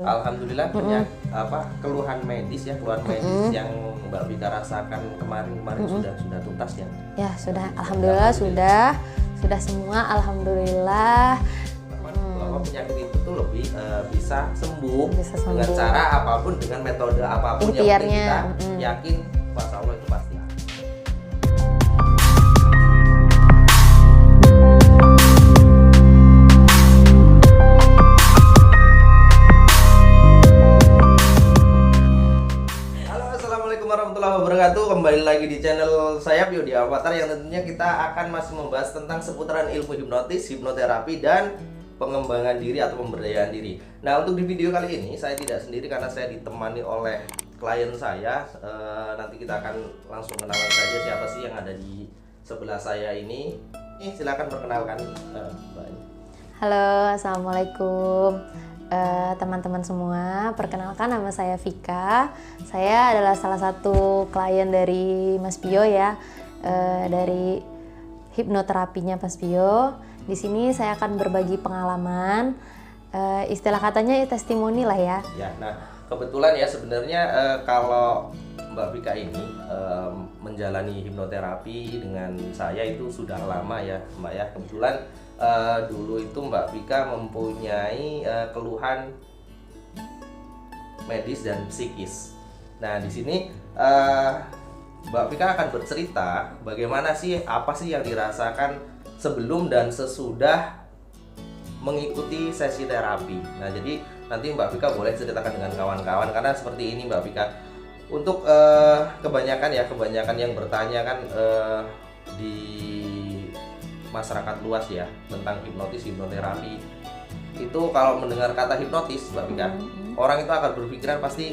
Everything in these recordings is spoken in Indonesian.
Alhamdulillah keluhan medis yang Mbak Vika rasakan kemarin sudah tuntas ya. Ya sudah, alhamdulillah sudah semua, alhamdulillah. Bahwa penyakit itu tuh lebih bisa sembuh dengan cara apapun, dengan metode apapun yang kita yakin, Masya Allah itu pasti. Warahmatullahi wabarakatuh. Kembali lagi di channel saya Pio di Avatar, yang tentunya kita akan masih membahas tentang seputaran ilmu hipnotis, hipnoterapi, dan pengembangan diri atau pemberdayaan diri. Nah, untuk di video kali ini saya tidak sendiri karena saya ditemani oleh klien saya. Nanti kita akan langsung kenalan saja siapa sih yang ada di sebelah saya ini. Silakan perkenalkan Mbak. Halo, assalamualaikum. Teman-teman semua, perkenalkan nama saya Vika. Saya adalah salah satu klien dari Mas Pio ya, dari hipnoterapinya Mas Pio. Di sini saya akan berbagi pengalaman, istilah katanya testimoni lah ya. Ya, nah kebetulan ya sebenarnya kalau Mbak Vika ini menjalani hipnoterapi dengan saya itu sudah lama ya Mbak ya. Kebetulan dulu itu Mbak Vika mempunyai keluhan medis dan psikis. Nah, di sini Mbak Vika akan bercerita bagaimana sih, apa sih yang dirasakan sebelum dan sesudah mengikuti sesi terapi. Nah, jadi nanti Mbak Vika boleh ceritakan dengan kawan-kawan, karena seperti ini Mbak Vika. Untuk kebanyakan yang bertanya kan di masyarakat luas ya tentang hipnotis, hipnoterapi itu, kalau mendengar kata hipnotis Mbak Vika, orang itu akan berpikiran pasti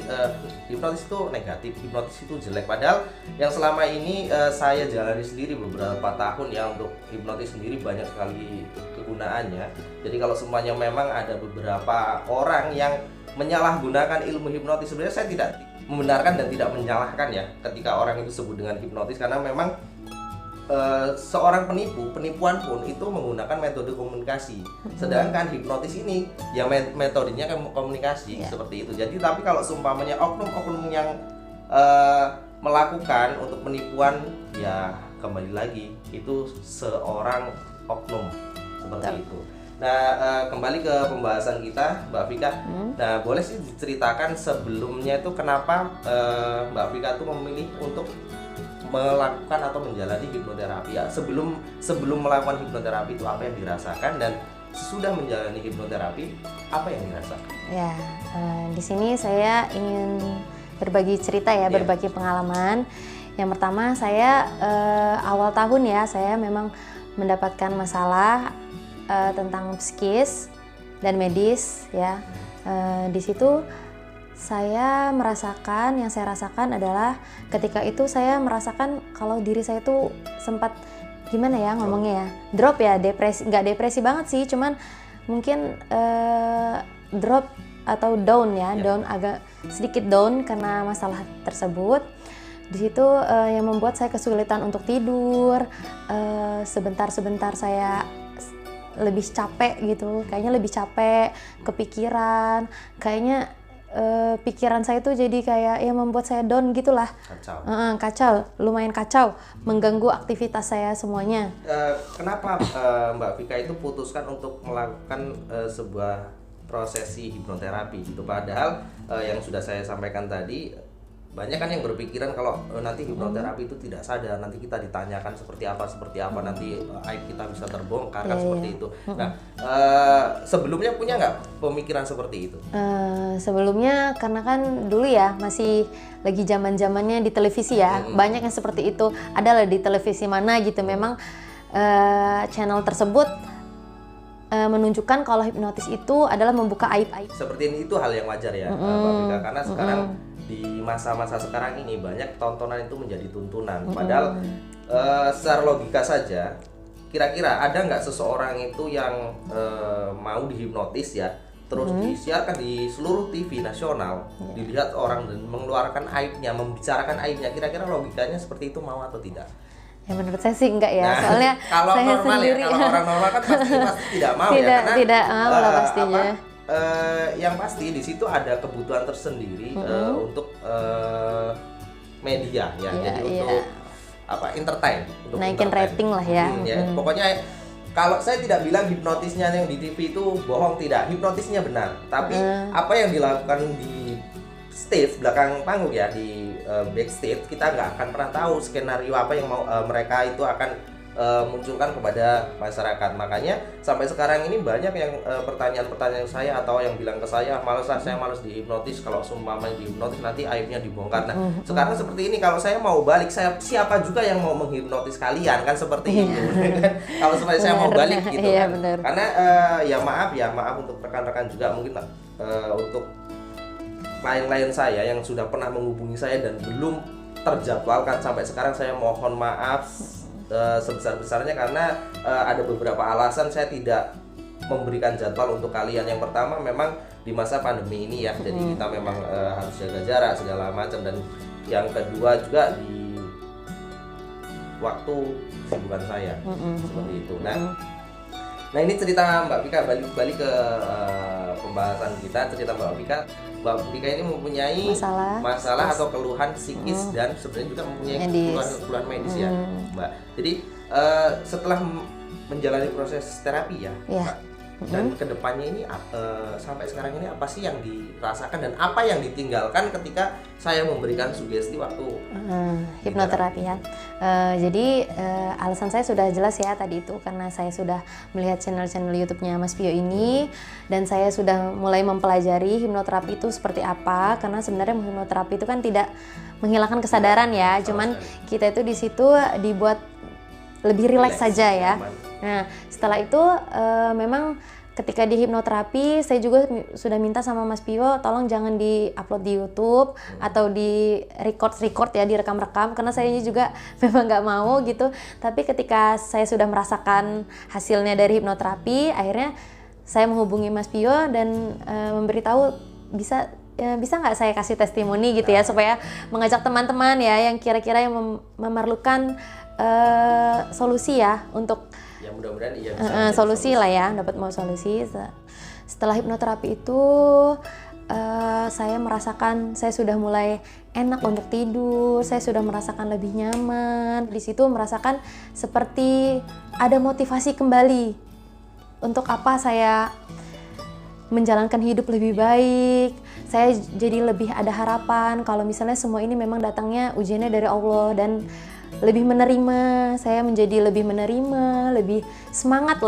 hipnotis itu negatif, hipnotis itu jelek. Padahal yang selama ini saya jalani sendiri beberapa tahun ya, untuk hipnotis sendiri banyak sekali kegunaannya. Jadi kalau semuanya, memang ada beberapa orang yang menyalahgunakan ilmu hipnotis. Sebenarnya saya tidak membenarkan dan tidak menyalahkan ya ketika orang itu sebut dengan hipnotis, karena memang seorang penipuan pun itu menggunakan metode komunikasi. Sedangkan hipnotis ini ya metodenya komunikasi seperti itu. Jadi tapi kalau seumpamanya oknum-oknum yang melakukan untuk penipuan, ya kembali lagi itu seorang oknum seperti itu. Nah, kembali ke pembahasan kita Mbak Vika. Nah, boleh sih diceritakan sebelumnya itu kenapa Mbak Vika itu memilih untuk melakukan atau menjalani hipnoterapi ya. Sebelum melakukan hipnoterapi itu apa yang dirasakan, dan sesudah menjalani hipnoterapi apa yang dirasakan? Ya, di sini saya ingin berbagi cerita ya, berbagi pengalaman. Yang pertama, saya awal tahun ya, saya memang mendapatkan masalah tentang psikis dan medis ya. Di situ yang saya rasakan adalah ketika itu saya merasakan kalau diri saya itu sempat gimana ya ngomongnya ya, drop ya, depresi, nggak depresi banget sih, cuman mungkin drop atau down ya, down, agak sedikit down karena masalah tersebut. Di situ yang membuat saya kesulitan untuk tidur, sebentar saya lebih capek gitu, kayaknya lebih capek, kepikiran, kayaknya pikiran saya tuh jadi kayak ya membuat saya down gitulah. Kacau, lumayan kacau, mengganggu aktivitas saya semuanya. Kenapa Mbak Vika itu putuskan untuk melakukan sebuah prosesi hipnoterapi gitu? Padahal yang sudah saya sampaikan tadi, banyak kan yang berpikiran kalau nanti hipnoterapi itu tidak sadar, nanti kita ditanyakan seperti apa, nanti aib kita bisa terbongkar kan, seperti itu. Nah, sebelumnya punya nggak pemikiran seperti itu? Sebelumnya, karena kan dulu ya masih lagi zaman-zamannya di televisi ya, banyak yang seperti itu. Adalah di televisi mana gitu, memang channel tersebut menunjukkan kalau hipnotis itu adalah membuka aib-aib. Seperti ini, itu hal yang wajar ya Mbak Vika, karena sekarang di masa-masa sekarang ini banyak tontonan itu menjadi tuntunan. Padahal secara logika saja, kira-kira ada nggak seseorang itu yang mau dihipnotis ya, terus disiarkan di seluruh TV nasional, dilihat orang dan mengeluarkan aibnya, membicarakan aibnya, kira-kira logikanya seperti itu mau atau tidak? Ya menurut saya sih enggak ya, soalnya kalau saya normal sendiri ya, kalau orang normal kan pasti tidak mau tidak mau lah pastinya. yang pasti di situ ada kebutuhan tersendiri untuk media ya. Jadi untuk entertain, untuk naikin rating lah ya. Pokoknya kalau saya tidak bilang hipnotisnya yang di TV itu bohong, tidak, hipnotisnya benar. Tapi apa yang dilakukan di stage belakang panggung ya, di backstage, kita nggak akan pernah tahu skenario apa yang mau mereka itu akan munculkan kepada masyarakat. Makanya sampai sekarang ini banyak yang pertanyaan-pertanyaan saya atau yang bilang ke saya, saya males dihipnotis, kalau seumpamanya dihipnotis nanti aibnya dibongkar. Nah sekarang seperti ini, kalau saya mau balik, siapa juga yang mau menghipnotis kalian, kan seperti itu. Kalau saya mau balik gitu kan. Karena ya maaf untuk rekan-rekan juga, mungkin untuk klien-klien saya yang sudah pernah menghubungi saya dan belum terjadwalkan sampai sekarang, saya mohon maaf sebesar-besarnya, karena ada beberapa alasan saya tidak memberikan jadwal untuk kalian. Yang pertama memang di masa pandemi ini ya, jadi kita memang harus jaga jarak segala macam, dan yang kedua juga di waktu kesibukan saya seperti itu. Nah ini cerita Mbak Vika, balik ke pembahasan kita, cerita Mbak Vika ini mempunyai masalah atau keluhan psikis dan sebenarnya juga mempunyai keluhan medis ya Mbak. Jadi setelah menjalani proses terapi ya Mbak, dan kedepannya ini sampai sekarang ini apa sih yang dirasakan dan apa yang ditinggalkan ketika saya memberikan sugesti waktu hipnoterapi ya. Jadi alasan saya sudah jelas ya tadi itu, karena saya sudah melihat channel-channel YouTube-nya Mas Pio ini, dan saya sudah mulai mempelajari hipnoterapi itu seperti apa. Karena sebenarnya hipnoterapi itu kan tidak menghilangkan kesadaran ya, cuman kita itu di situ dibuat lebih rileks saja ya. Nah setelah itu memang ketika di hipnoterapi saya juga sudah minta sama Mas Pio, tolong jangan di-upload di YouTube atau di record ya, direkam-rekam, karena saya juga memang nggak mau gitu. Tapi ketika saya sudah merasakan hasilnya dari hipnoterapi, akhirnya saya menghubungi Mas Pio dan memberitahu bisa nggak saya kasih testimoni gitu ya, supaya mengajak teman-teman ya yang kira-kira yang memerlukan solusi ya, untuk ya mudah-mudahan bisa solusi lah ya, dapat mau solusi. Setelah hipnoterapi itu saya merasakan saya sudah mulai enak untuk tidur, saya sudah merasakan lebih nyaman. Di situ merasakan seperti ada motivasi kembali untuk apa saya menjalankan hidup lebih baik. Saya jadi lebih ada harapan kalau misalnya semua ini memang datangnya ujiannya dari Allah, dan lebih menerima, saya menjadi lebih menerima, lebih semangat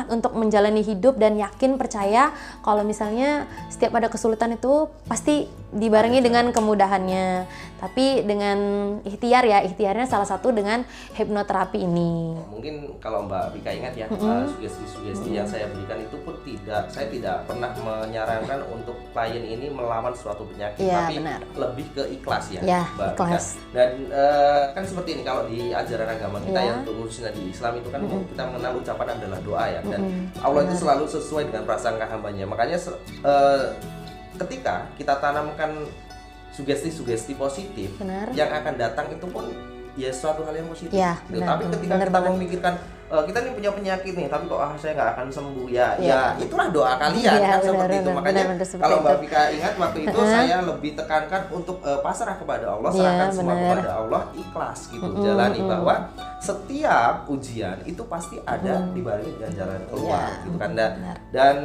untuk menjalani hidup, dan yakin percaya kalau misalnya setiap ada kesulitan itu pasti dibarengi dengan kemudahannya. Tapi dengan ikhtiar ya, ikhtiarnya salah satu dengan hipnoterapi ini. Mungkin kalau Mbak Vika ingat ya, sugesti-sugesti yang saya berikan itu pun saya tidak pernah menyarankan untuk klien ini melawan suatu penyakit, tapi lebih ke ikhlas ya, Mbak ikhlas. Vika. Dan kan seperti ini, kalau di ajaran agama kita yang khususnya di Islam itu kan kita mengenal ucapan adalah doa ya, dan Allah itu selalu sesuai dengan prasangka hambanya. Makanya ketika kita tanamkan sugesti-sugesti positif, yang akan datang itu pun ya suatu hal yang positif. Tapi ketika kita memikirkan kita nih punya penyakit nih, tapi kok saya nggak akan sembuh ya itulah doa kalian kan seperti itu. Makanya kalau Mbak Vika ingat waktu itu saya lebih tekankan untuk pasrah kepada Allah, serahkan semua kepada Allah, ikhlas gitu, jalani bahwa setiap ujian itu pasti ada dibarengi dengan jalan keluar gitu kan. Dan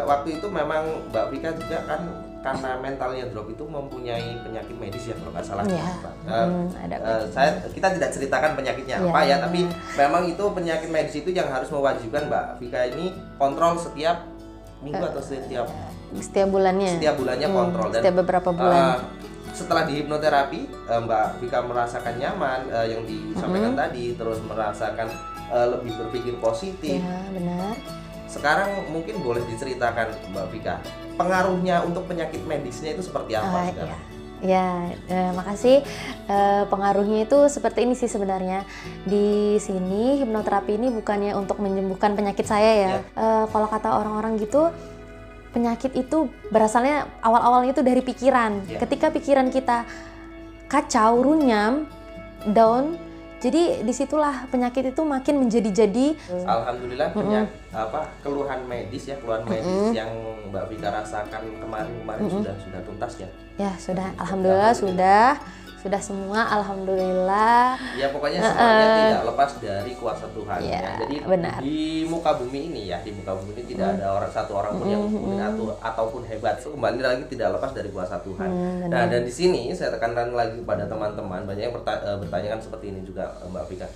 waktu itu memang Mbak Vika juga kan karena mentalnya drop itu mempunyai penyakit medis ya kalau nggak salah. Kita tidak ceritakan penyakitnya apa ya, tapi memang itu penyakit medis itu yang harus mewajibkan Mbak Vika ini kontrol setiap minggu atau setiap bulannya. Setiap bulannya kontrol, dan setiap beberapa bulan. Setelah di hipnoterapi Mbak Vika merasakan nyaman yang disampaikan tadi, terus merasakan lebih berpikir positif. Ya, benar. Sekarang mungkin boleh diceritakan Mbak Vika, pengaruhnya untuk penyakit medisnya itu seperti apa sekarang? Makasih. Pengaruhnya itu seperti ini sih sebenarnya. Di sini hipnoterapi ini bukannya untuk menyembuhkan penyakit saya ya. Kalau kata orang-orang gitu, penyakit itu berasalnya awal-awalnya itu dari pikiran. Ketika pikiran kita kacau, runyam, down, Jadi disitulah penyakit itu makin menjadi-jadi. Alhamdulillah keluhan medis yang Mbak Vika rasakan kemarin sudah tuntas ya. Ya sudah, alhamdulillah sudah semua, alhamdulillah. Ya pokoknya semuanya tidak lepas dari kuasa Tuhan. Ya, Jadi benar. di muka bumi ini tidak ada satu orang pun yang mumpuni ataupun hebat. Kembali lagi tidak lepas dari kuasa Tuhan. Nah, dan di sini saya tekankan lagi pada teman-teman, banyak yang bertanyakan seperti ini juga Mbak Vika.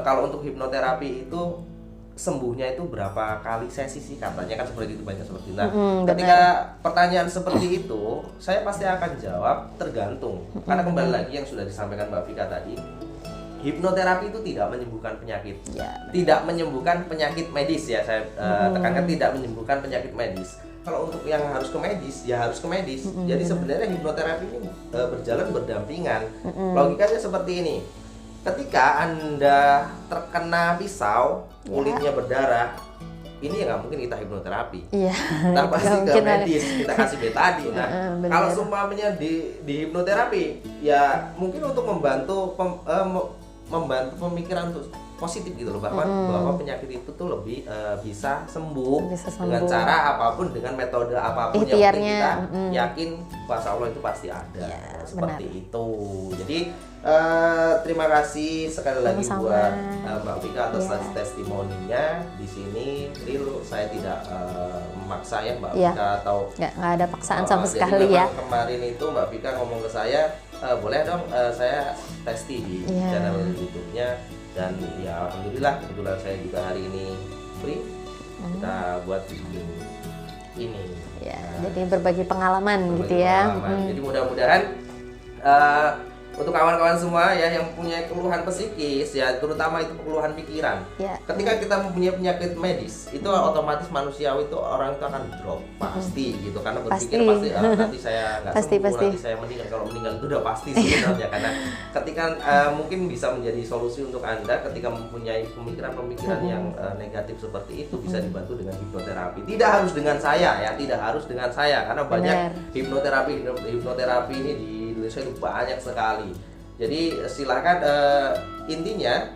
Kalau untuk hipnoterapi itu sembuhnya itu berapa kali sesi sih, katanya kan seperti itu, banyak seperti itu. Nah, ketika pertanyaan seperti itu, saya pasti akan jawab tergantung. Karena kembali lagi yang sudah disampaikan Mbak Vika tadi, hipnoterapi itu tidak menyembuhkan penyakit. Tidak menyembuhkan penyakit medis ya, saya tekankan tidak menyembuhkan penyakit medis. Kalau untuk yang harus ke medis, ya harus ke medis. Jadi sebenarnya hipnoterapi ini berjalan berdampingan. Logikanya seperti ini. Ketika Anda terkena pisau, kulitnya berdarah, ini ya nggak mungkin kita hipnoterapi. Kita pasti ke medis, kita kasih betadine. Nah, kalau seumpamanya di hipnoterapi, ya mungkin untuk membantu pemikiran tuh positif gitu loh, bahwa penyakit itu tuh lebih bisa sembuh dengan cara apapun, dengan metode apapun yang penting kita yakin kuasa Allah itu pasti ada. Seperti itu. Jadi terima kasih sekali lagi buat Mbak Vika atas testimoninya. Di sini real, saya tidak memaksa ya Mbak Vika atau nggak ada paksaan sama sekali ya. Kemarin itu Mbak Vika ngomong ke saya, boleh dong saya testi di channel YouTube-nya, dan ya alhamdulillah kebetulan saya juga hari ini free, kita buat video ini. Jadi berbagi pengalaman gitu ya. Jadi mudah-mudahan untuk kawan-kawan semua ya yang punya keluhan psikis ya, terutama itu keluhan pikiran. Ketika kita mempunyai penyakit medis, itu otomatis manusiawi itu orang itu akan drop pasti gitu, karena berpikir pasti nanti saya nggak sembuh, nanti saya meninggal. Kalau meninggal itu udah pasti sebenarnya. Karena ketika mungkin bisa menjadi solusi untuk Anda ketika mempunyai pemikiran-pemikiran yang negatif seperti itu, bisa dibantu dengan hipnoterapi. Tidak harus dengan saya ya, tidak harus dengan saya, karena banyak hipnoterapi ini di Indonesia itu banyak sekali. Jadi silakan, intinya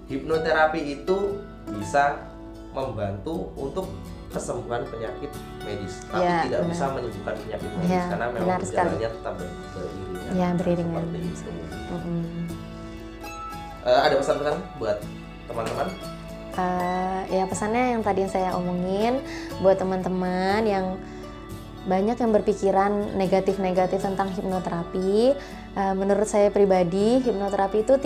hipnoterapi itu bisa membantu untuk kesembuhan penyakit medis, tapi tidak bisa menyembuhkan penyakit medis, karena memang gejalanya tetap beriringan. Seperti itu. Ada pesan-pesan buat teman-teman? Ya pesannya yang tadi saya omongin, buat teman-teman yang banyak yang berpikiran negatif-negatif tentang hipnoterapi. Menurut saya pribadi, hipnoterapi itu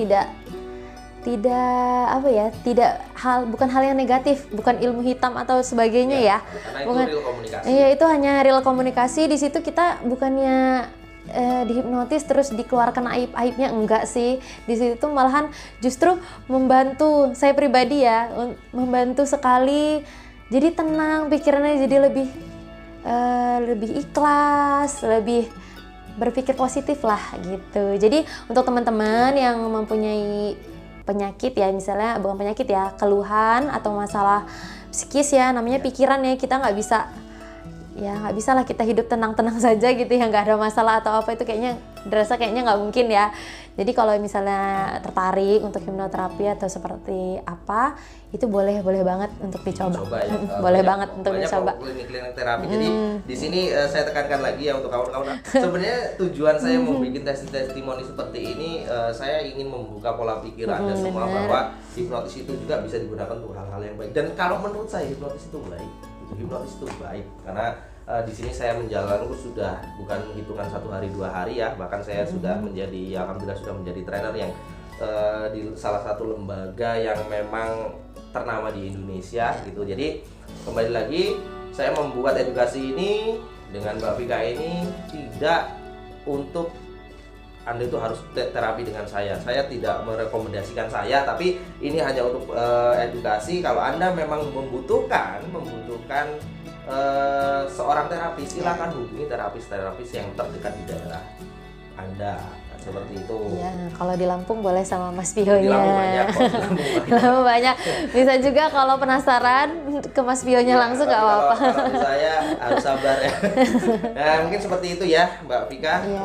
bukan hal yang negatif, bukan ilmu hitam atau sebagainya ya. Bukan. Itu real komunikasi. Iya, itu hanya real komunikasi. Di situ kita bukannya dihipnotis terus dikeluarkan aib-aibnya, enggak sih. Di situ malahan justru membantu saya pribadi ya, membantu sekali. Jadi tenang pikirannya, jadi lebih ikhlas, lebih berpikir positif lah gitu. Jadi untuk teman-teman yang mempunyai penyakit ya, misalnya bukan penyakit ya, keluhan atau masalah psikis ya, namanya pikiran ya, kita nggak bisa lah kita hidup tenang-tenang saja gitu ya, nggak ada masalah atau apa, itu kayaknya nggak mungkin ya. Jadi kalau misalnya tertarik untuk hipnoterapi atau seperti apa, itu boleh banget untuk dicoba. Boleh banget untuk dicoba. Klinik terapi. Jadi di sini saya tekankan lagi ya untuk kawan-kawan. Sebenarnya tujuan saya membuat testimoni seperti ini, saya ingin membuka pola pikir Anda semua bahwa hipnotis itu juga bisa digunakan untuk hal-hal yang baik. Dan kalau menurut saya hipnotis itu baik. Karena di sini saya menjalankan sudah bukan hitungan 1 hari 2 hari ya, bahkan saya sudah alhamdulillah sudah menjadi trainer yang di salah satu lembaga yang memang ternama di Indonesia gitu. Jadi kembali lagi, saya membuat edukasi ini dengan Mbak Vika ini tidak untuk Anda itu harus terapi dengan saya. Saya tidak merekomendasikan saya, tapi ini hanya untuk edukasi. Kalau Anda memang membutuhkan seorang terapis, silakan hubungi terapis yang terdekat di daerah Anda. Nah, seperti itu. Iya, kalau di Lampung boleh sama Mas Di Pionya. Lampung banyak kok, di Lampung banyak. Di Lampung banyak. Bisa juga kalau penasaran ke Mas Pionya Ya, langsung tapi nggak apa-apa. kalau saya harus sabar ya. Nah, mungkin seperti itu ya Mbak Vika Iya.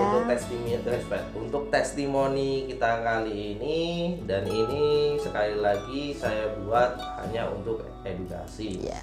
untuk testimoni kita kali ini, dan ini sekali lagi saya buat hanya untuk edukasi. Iya.